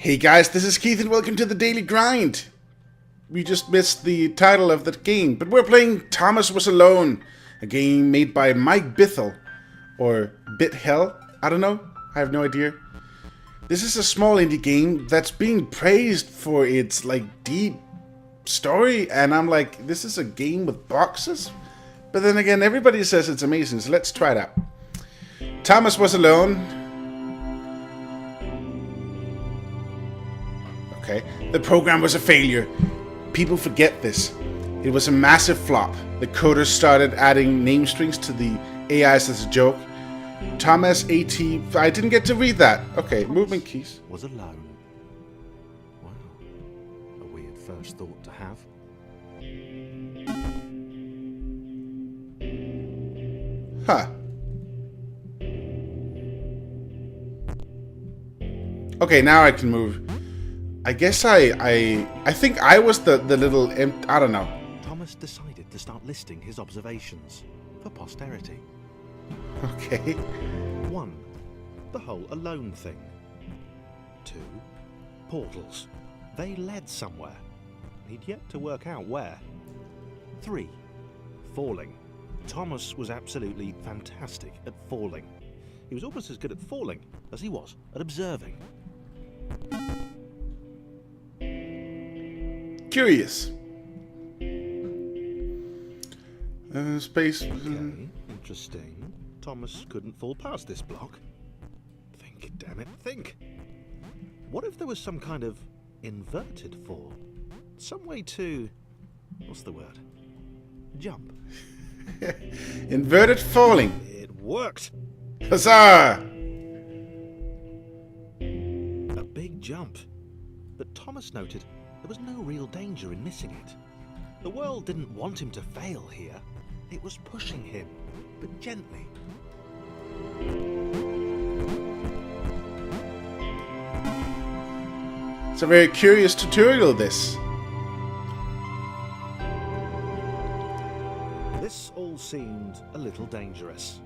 Hey guys, this is Keith and welcome to the Daily Grind. We just missed the title of the game, but we're playing Thomas Was Alone, a game made by Mike Bithell, or BitHell, I don't know, I have no idea. This is a small indie game that's being praised for its, deep story, and I'm like, this is a game with boxes? But then again, everybody says it's amazing, so let's try it out. Thomas Was Alone. Okay. The program was a failure. People forget this. It was a massive flop. The coders started adding name strings to the AIs as a joke. Thomas A.T. I didn't get to read that. Okay, movement keys. Was alone. Wow. A weird first thought to have. Huh. Okay, now I can move. I guess I think I was the little I don't know. Thomas decided to start listing his observations for posterity. Okay. 1. The whole alone thing. 2. Portals. They led somewhere. He'd yet to work out where. 3. Falling. Thomas was absolutely fantastic at falling. He was almost as good at falling as he was at observing. Curious. Space. Okay, interesting. Thomas couldn't fall past this block. Think, damn it, think. What if there was some kind of inverted fall? Some way to... what's the word? Jump. Inverted falling. It worked! Huzzah! A big jump. But Thomas noted there was no real danger in missing it. The world didn't want him to fail here. It was pushing him, but gently. It's a very curious tutorial, this. This all seemed a little dangerous.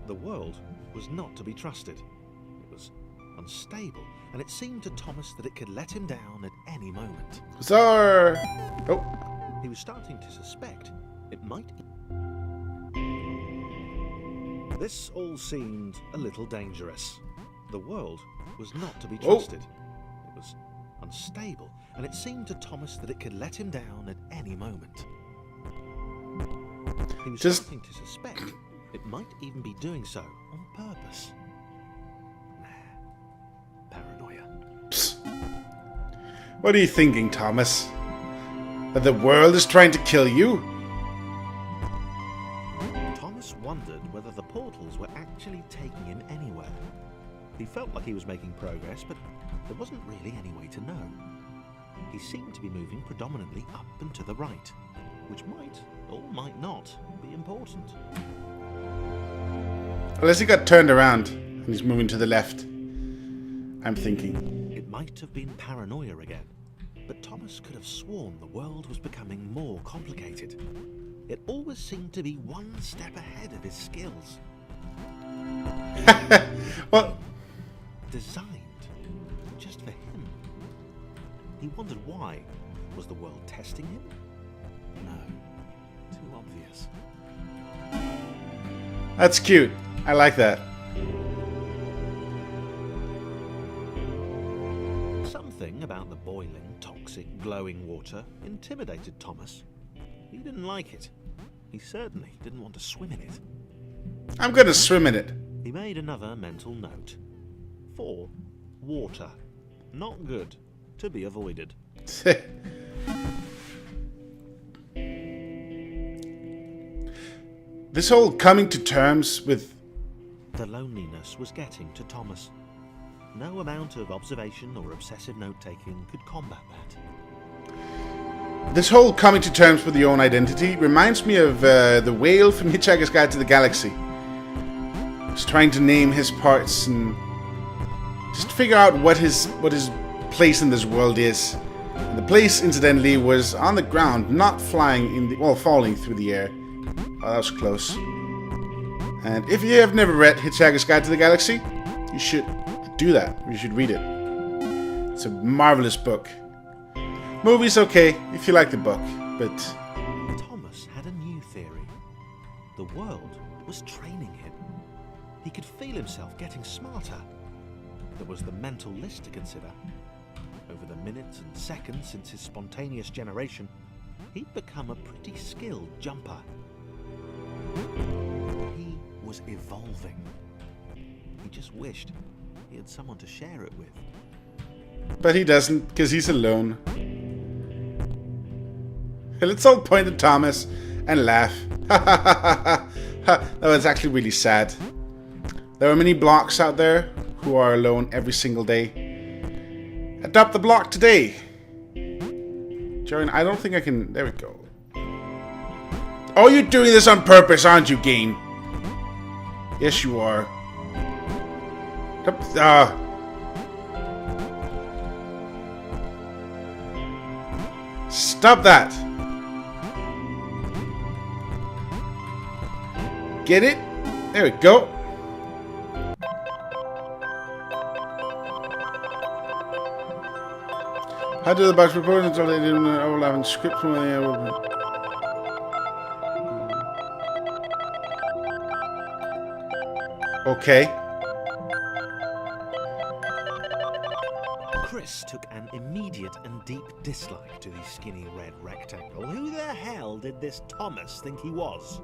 The world was not to be trusted. It was unstable, and it seemed to Thomas that it could let him down at any moment. Huzzah! Oh. He was starting to suspect it might... This all seemed a little dangerous. The world was not to be trusted. It was unstable, and it seemed to Thomas that it could let him down at any moment. He was starting to suspect it might even be doing so on purpose. Paranoia. Psst. What are you thinking, Thomas? That the world is trying to kill you? Thomas wondered whether the portals were actually taking him anywhere. He felt like he was making progress, but there wasn't really any way to know. He seemed to be moving predominantly up and to the right, which might, or might not, be important. Unless he got turned around and he's moving to the left. I'm thinking. It might have been paranoia again, but Thomas could have sworn the world was becoming more complicated. It always seemed to be one step ahead of his skills. Well, designed just for him. He wondered why. Was the world testing him? No, too obvious. that's cute. I like that. Something about the boiling, toxic, glowing water intimidated Thomas. He didn't like it. He certainly didn't want to swim in it. I'm gonna swim in it. He made another mental note. 4. Water. Not good. To be avoided. This whole coming to terms with... The loneliness was getting to Thomas. No amount of observation or obsessive note-taking could combat that. This whole coming to terms with your own identity reminds me of the whale from Hitchhiker's Guide to the Galaxy. Just trying to name his parts and just figure out what his place in this world is. And the place, incidentally, was on the ground, not flying in the... well, falling through the air. Oh, that was close. And if you have never read Hitchhiker's Guide to the Galaxy, you should do that. You should read it. It's a marvelous book. Movie's okay if you like the book, but... Thomas had a new theory. The world was training him. He could feel himself getting smarter. There was the mental list to consider. Over the minutes and seconds since his spontaneous generation, he'd become a pretty skilled jumper. He was evolving. He just wished he had someone to share it with. But he doesn't, because he's alone. Let's all point at Thomas and laugh. That was actually really sad. There are many blocks out there who are alone every single day. Adopt the block today. Join. I don't think I can. There we go. Oh, you're doing this on purpose, aren't you, game? Yes, you are. Stop that. Get it? There we go. How do the box report until they didn't overlapping script from the Okay. Chris took an immediate and deep dislike to the skinny red rectangle. Who the hell did this Thomas think he was?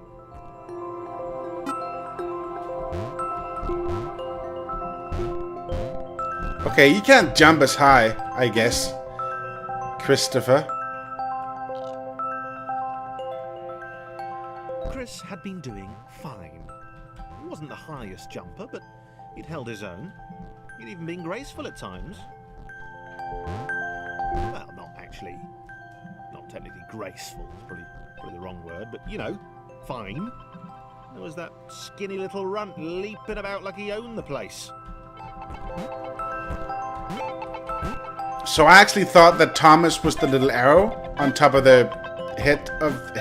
Okay, you can't jump as high, I guess. Christopher. Chris had been doing fine. He wasn't the highest jumper, but he'd held his own. He'd even been graceful at times. Well, not technically graceful, it's probably the wrong word, but you know, fine. There was that skinny little runt leaping about like he owned the place. So I actually thought that Thomas was the little arrow on top of the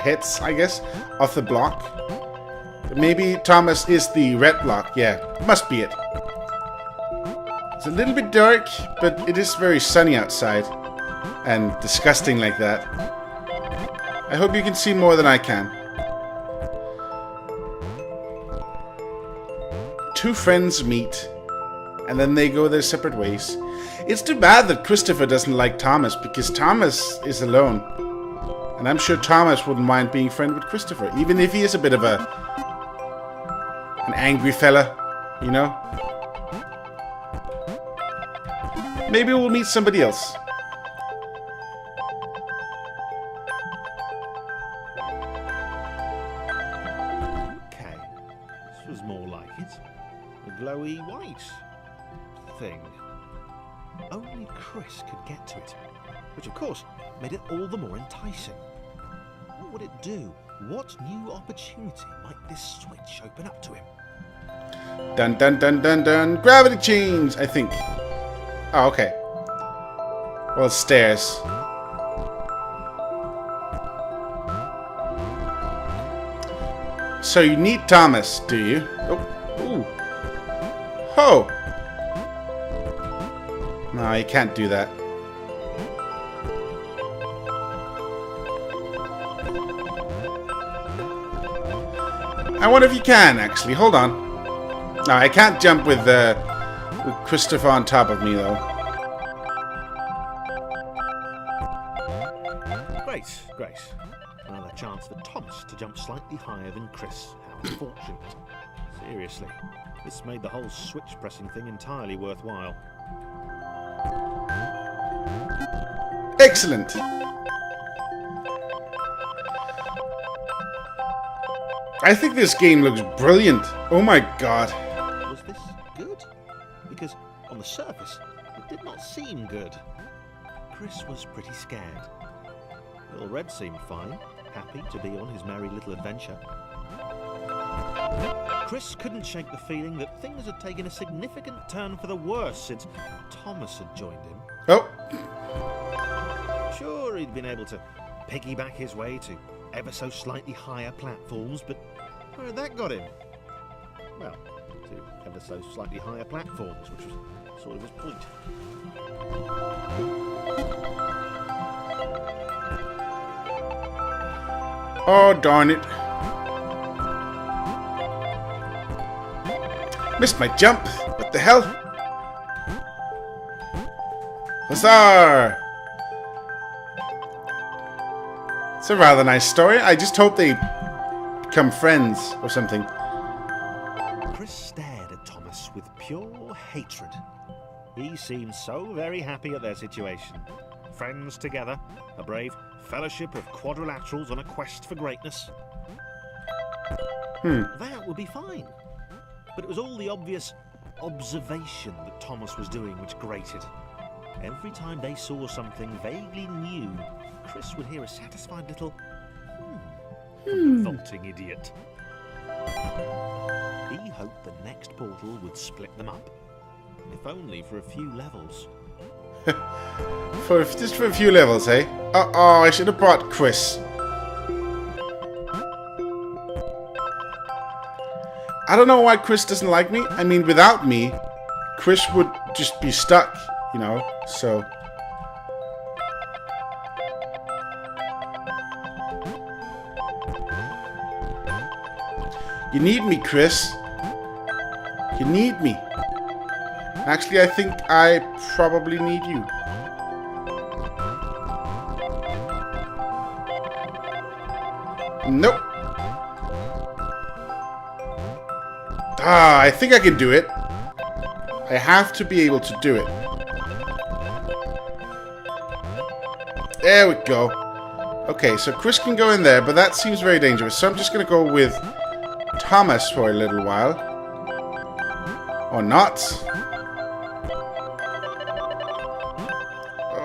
hits, I guess, of the block. But maybe Thomas is the red block. Yeah, must be it. It's a little bit dark, but it is very sunny outside. And disgusting like that. I hope you can see more than I can. Two friends meet, and then they go their separate ways. It's too bad that Christopher doesn't like Thomas, because Thomas is alone. And I'm sure Thomas wouldn't mind being friends with Christopher, even if he is a bit of an angry fella, you know? Maybe we'll meet somebody else. Okay, this was more like it. The glowy white thing. Only Chris could get to it, which of course made it all the more enticing. What would it do? What new opportunity might this switch open up to him? Dun dun dun dun dun. Gravity chains, I think. Oh, okay. Well, it's stairs. So you need Thomas, do you? Oh, ooh. Oh. No, you can't do that. I wonder if you can, actually. Hold on. No, I can't jump with Christopher on top of me, though. Great. Another chance for Thomas to jump slightly higher than Chris. How fortunate. Seriously, this made the whole switch pressing thing entirely worthwhile. Excellent. I think this game looks brilliant. Oh my god. Was this good? Because on the surface, it did not seem good. Chris was pretty scared. Little Red seemed fine, happy to be on his merry little adventure. Chris couldn't shake the feeling that things had taken a significant turn for the worse since Thomas had joined him. Oh. Sure, he'd been able to piggyback his way to ever so slightly higher platforms, but where had that got him? Well, to ever so slightly higher platforms, which was sort of his point. Oh, darn it. Missed my jump. What the hell? Huzzah! It's a rather nice story. I just hope they become friends or something. Chris stared at Thomas with pure hatred. He seemed so very happy at their situation. Friends together, a brave fellowship of quadrilaterals on a quest for greatness. That would be fine. But it was all the obvious observation that Thomas was doing which grated. Every time they saw something vaguely new, Chris would hear a satisfied little from the vaulting idiot. He hoped the next portal would split them up, if only for a few levels. Just for a few levels, eh? Uh-oh, I should have brought Chris. I don't know why Chris doesn't like me. I mean, without me, Chris would just be stuck, you know, so... You need me, Chris. You need me. Actually, I think I probably need you. Nope. Ah, I think I can do it. I have to be able to do it. There we go. Okay, so Chris can go in there, but that seems very dangerous. So I'm just going to go with Thomas for a little while. Or not.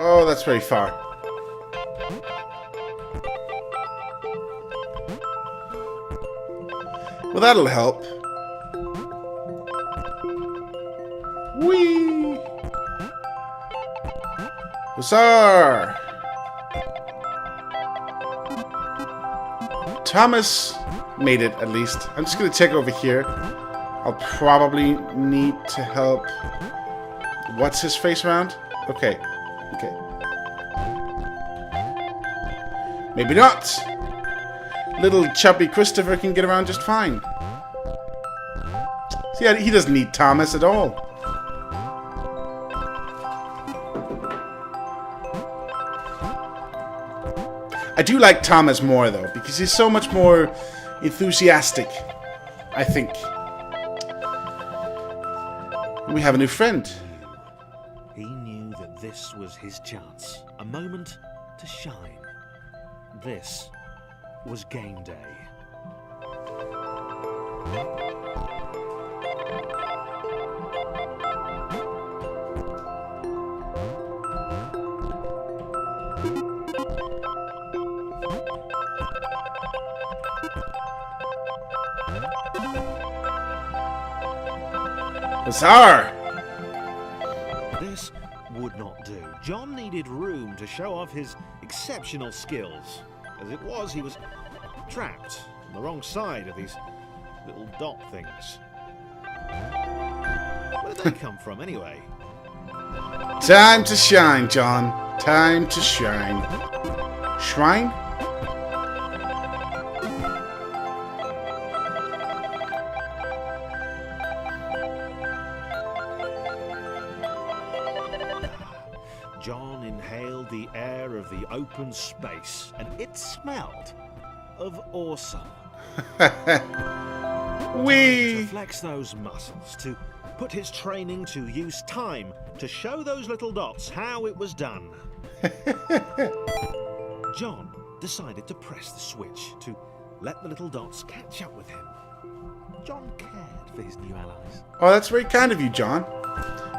Oh, that's very far. Well, that'll help. Whee! Huzzah! Thomas made it, at least. I'm just going to check over here. I'll probably need to help... What's his face around? Okay. Okay. Maybe not. Little chubby Christopher can get around just fine. See, he doesn't need Thomas at all. I do like Thomas more, though, because he's so much more enthusiastic, I think. We have a new friend. He knew that this was his chance, a moment to shine. This was game day. Huzzah! This would not do. John needed room to show off his exceptional skills. As it was, he was trapped on the wrong side of these little dot things. Where did they come from, anyway? Time to shine, John. Time to shine. Shrine? John inhaled the air of the open space, and it smelled of awesome. Whee! To flex those muscles, to put his training to use, time to show those little dots how it was done. John decided to press the switch to let the little dots catch up with him. John cared for his new allies. Oh, that's very kind of you, John.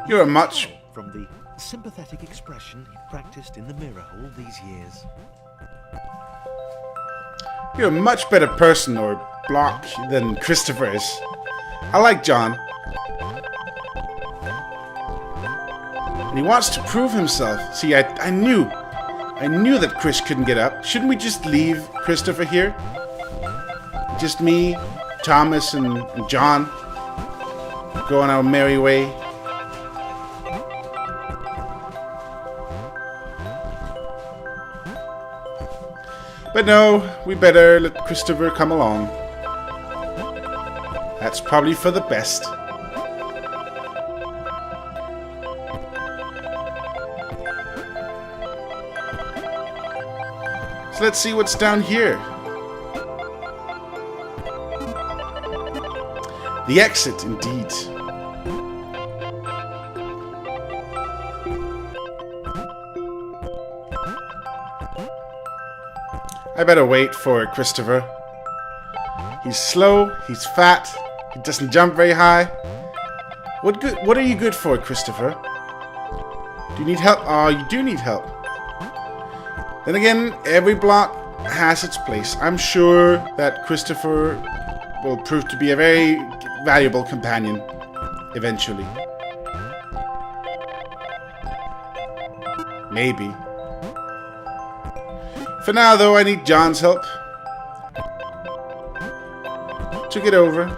You're a much... From the sympathetic expression he practiced in the mirror all these years. You're a much better person or block than Christopher is. I like John. And he wants to prove himself. See, I knew that Chris couldn't get up. Shouldn't we just leave Christopher here? Just me, Thomas, and John. Go on our merry way. But no, we better let Christopher come along. That's probably for the best. So let's see what's down here. The exit, indeed. I better wait for Christopher. He's slow, he's fat, he doesn't jump very high. What are you good for, Christopher? Do you need help? Oh, you do need help. Then again, every block has its place. I'm sure that Christopher will prove to be a very valuable companion eventually. Maybe. For now, though, I need John's help to get over.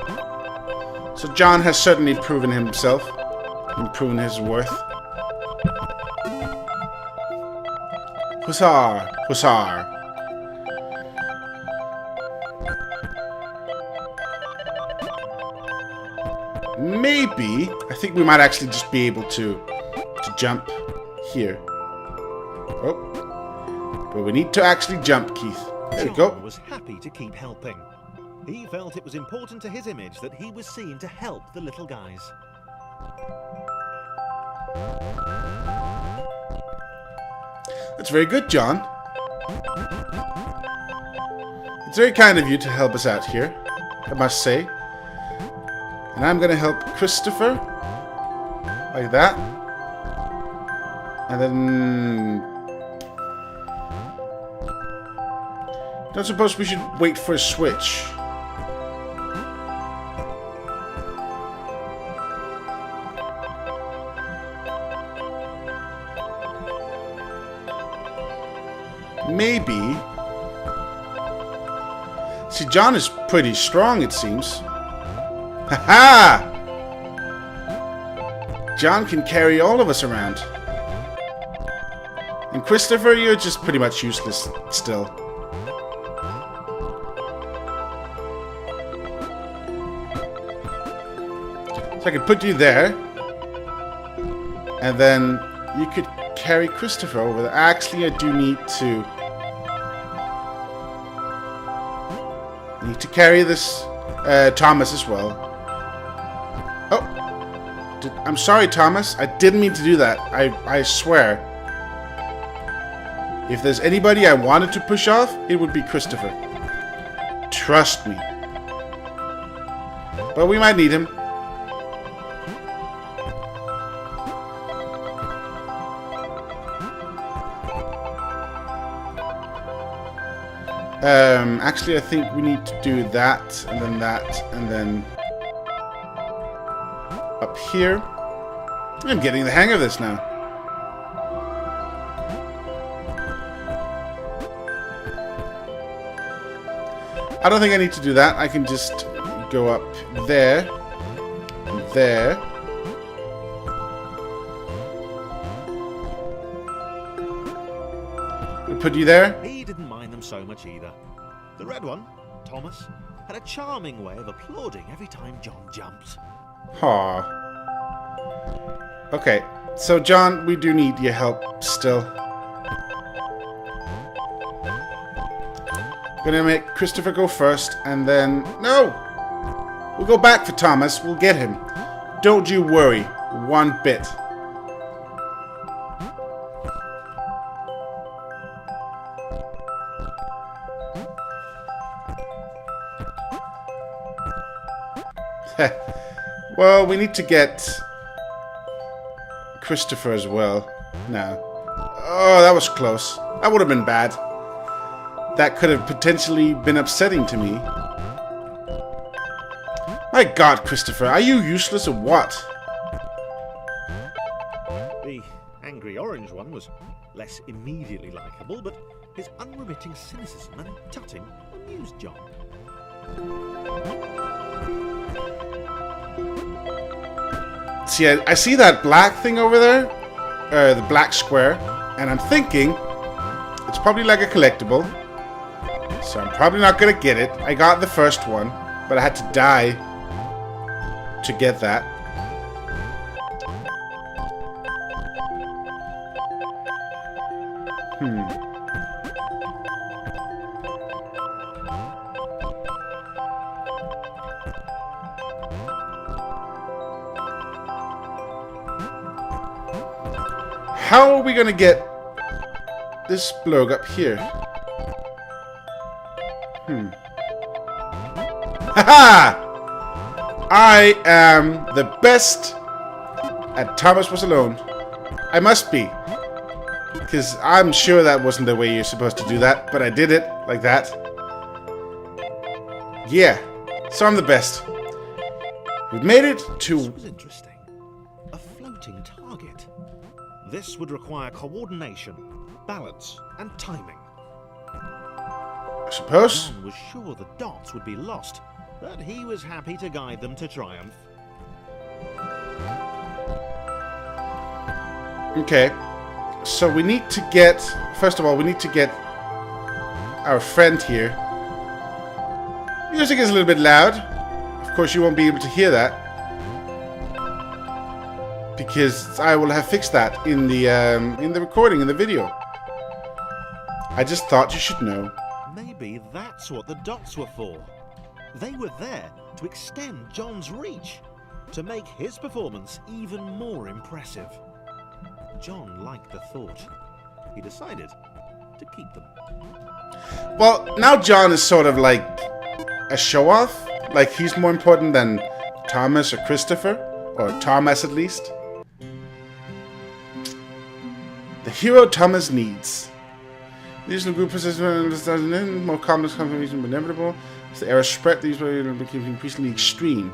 So John has certainly proven himself and proven his worth. Hussar! Hussar! Maybe, I think we might actually just be able to jump here. Oh. But we need to actually jump, Keith. There we go. John was happy to keep helping. He felt it was important to his image that he was seen to help the little guys. That's very good, John. It's very kind of you to help us out here, I must say. And I'm going to help Christopher. Like that. And then... Don't suppose we should wait for a switch. Maybe. See, John is pretty strong, it seems. Ha-ha! John can carry all of us around. And Christopher, you're just pretty much useless still. So I could put you there. And then you could carry Christopher over there. Actually, I do need to... carry this Thomas as well. Oh. I'm sorry, Thomas. I didn't mean to do that. I swear. If there's anybody I wanted to push off, it would be Christopher. Trust me. But we might need him. Actually, I think we need to do that, and then up here. I'm getting the hang of this now. I don't think I need to do that. I can just go up there, and there. We'll put you there. He didn't mind them so much either. The red one, Thomas, had a charming way of applauding every time John jumped. Aw. Okay, so John, we do need your help still. Gonna make Christopher go first, and then... No! We'll go back for Thomas. We'll get him. Don't you worry one bit. Well, we need to get Christopher as well now. Oh, that was close. That would have been bad. That could have potentially been upsetting to me. My God, Christopher, are you useless or what? The angry orange one was less immediately likable, but his unremitting cynicism and tutting amused John. See, I see that black thing over there, the black square, and I'm thinking it's probably like a collectible. So I'm probably not gonna get it. I got the first one, but I had to die to get that. How are we gonna get this bloke up here? Haha! I am the best at Thomas Was Alone. I must be. Because I'm sure that wasn't the way you're supposed to do that, but I did it like that. Yeah, so I'm the best. We've made it to... This was interesting. A floating target. This would require coordination, balance, and timing. I suppose. John was sure the dots would be lost, but he was happy to guide them to triumph. Okay. So we need to get... First of all, we need to get our friend here. Music is a little bit loud. Of course, you won't be able to hear that. Because I will have fixed that in the recording, in the video. I just thought you should know. Maybe that's what the dots were for. They were there to extend John's reach, to make his performance even more impressive. John liked the thought. He decided to keep them. Well, now John is sort of like a show-off. Like he's more important than Thomas or Christopher, or Thomas at least. The hero Thomas needs. These group possessions more complex confirmation inevitable. As the error spread, these will become increasingly extreme.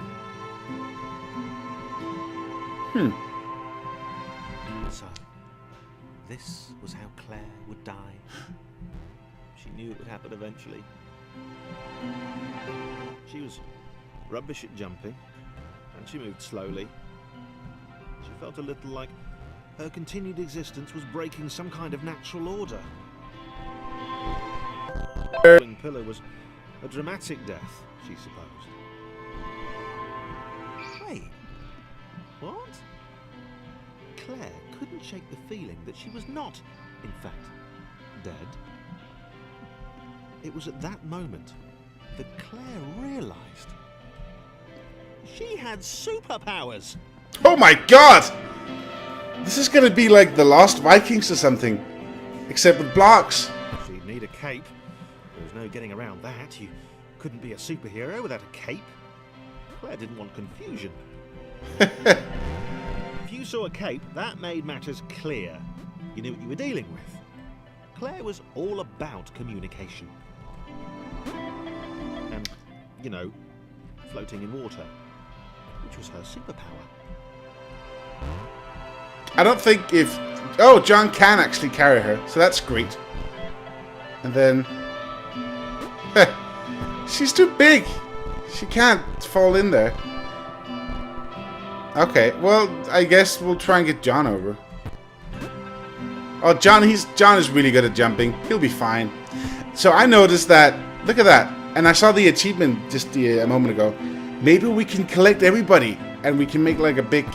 So, this was how Claire would die. She knew it would happen eventually. She was rubbish at jumping, and she moved slowly. She felt a little like her continued existence was breaking some kind of natural order. The falling pillar was a dramatic death, she supposed. Wait, what? Claire couldn't shake the feeling that she was not, in fact, dead. It was at that moment that Claire realized she had superpowers. Oh my god! This is gonna be like the Lost Vikings or something. Except with blocks. She'd need a cape. There was no getting around that. You couldn't be a superhero without a cape. Claire didn't want confusion. If you saw a cape, that made matters clear. You knew what you were dealing with. Claire was all about communication. And, you know, floating in water, which was her superpower. I don't think if... Oh, John can actually carry her, so that's great. And then... She's too big. She can't fall in there. Okay, well, I guess we'll try and get John over. Oh, John is really good at jumping. He'll be fine. So I noticed that... Look at that. And I saw the achievement just a moment ago. Maybe we can collect everybody. And we can make like a big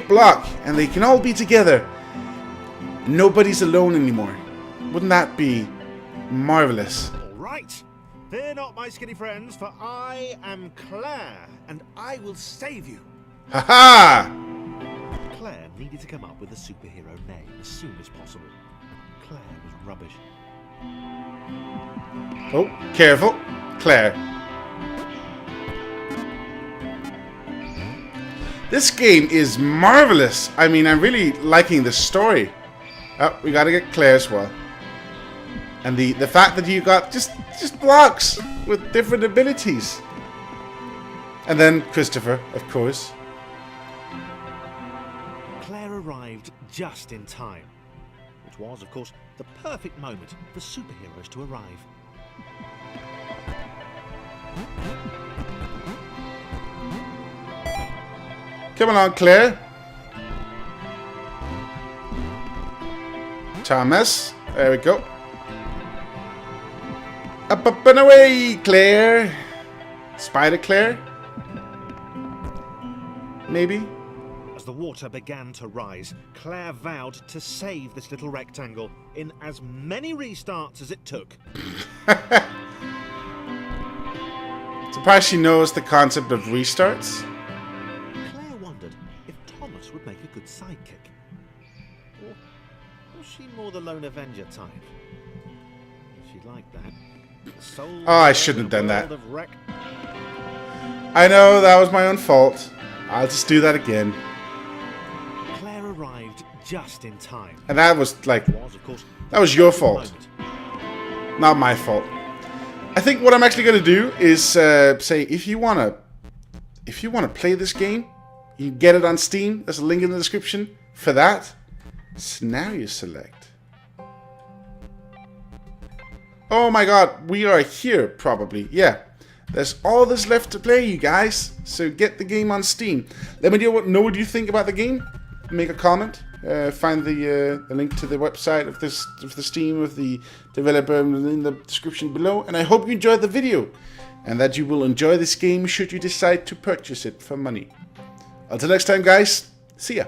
block. And they can all be together. Nobody's alone anymore. Wouldn't that be marvelous? All right. Fear not, my skinny friends, for I am Claire, and I will save you. Ha-ha! Claire needed to come up with a superhero name as soon as possible. Claire was rubbish. Oh, careful. Claire. This game is marvelous. I mean, I'm really liking the story. Oh, we gotta get Claire as well. And the fact that you got just blocks with different abilities. And then Christopher, of course. Claire arrived just in time, which was, of course, the perfect moment for superheroes to arrive. Come along, Claire. Thomas. There we go. Up and away, Claire. Spider Claire? Maybe? As the water began to rise, Claire vowed to save this little rectangle in as many restarts as it took. Surprised she knows the concept of restarts. Claire wondered if Thomas would make a good sidekick. Or was she more the lone avenger type? She'd like that. Oh, I shouldn't have done that. I know, that was my own fault. I'll just do that again. Claire arrived just in time. And that was like, that was your fault. Not my fault. I think what I'm actually going to do is say, if you want to play this game, you can get it on Steam. There's a link in the description for that. Scenario select. Oh my god, we are here probably. Yeah, there's all this left to play, you guys. So get the game on Steam. Let me know what you think about the game. Make a comment. Find the link to the website of the Steam of the developer in the description below. And I hope you enjoyed the video and that you will enjoy this game should you decide to purchase it for money. Until next time, guys. See ya.